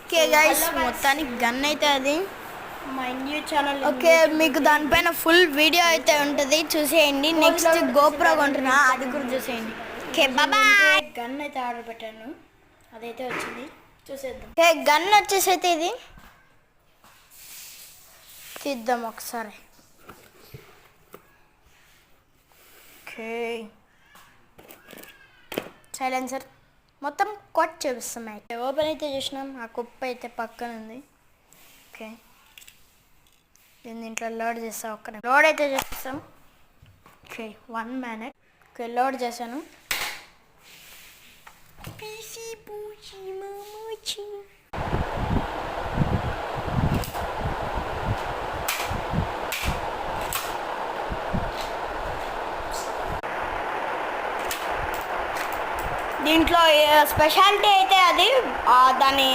Okay guys, మొత్తానికి gun అయితే అది మా న్యూ ఛానల్. ఓకే, మీకు దానిపైన ఫుల్ వీడియో అయితే ఉంటుంది, చూసేయండి. నెక్స్ట్ గోప్రో కొంటున్నా, అది కూడా చూసేయండి. ఓకే బాబాయ్. గన్ అయితే ఆర్డర్ పెట్టాను, అదైతే వచ్చింది, చూసేద్దాం. ఓకే, గన్ వచ్చేసి అయితే ఇది తీద్దాం ఒకసారి. ఓకే, సైలెన్సర్ మొత్తం కొట్ చూపిస్తాం. అయితే ఓపెన్ అయితే చూసినాం, ఆ కుప్ప అయితే పక్కన ఉంది. ఓకే, దీంట్లో లోడ్ చేస్తాం, ఒక్క లోడ్ అయితే చేస్తాం. Okay, 1 minute. ఓకే, లోడ్ చేశాను. దీంట్లో స్పెషాలిటీ అయితే అది దాని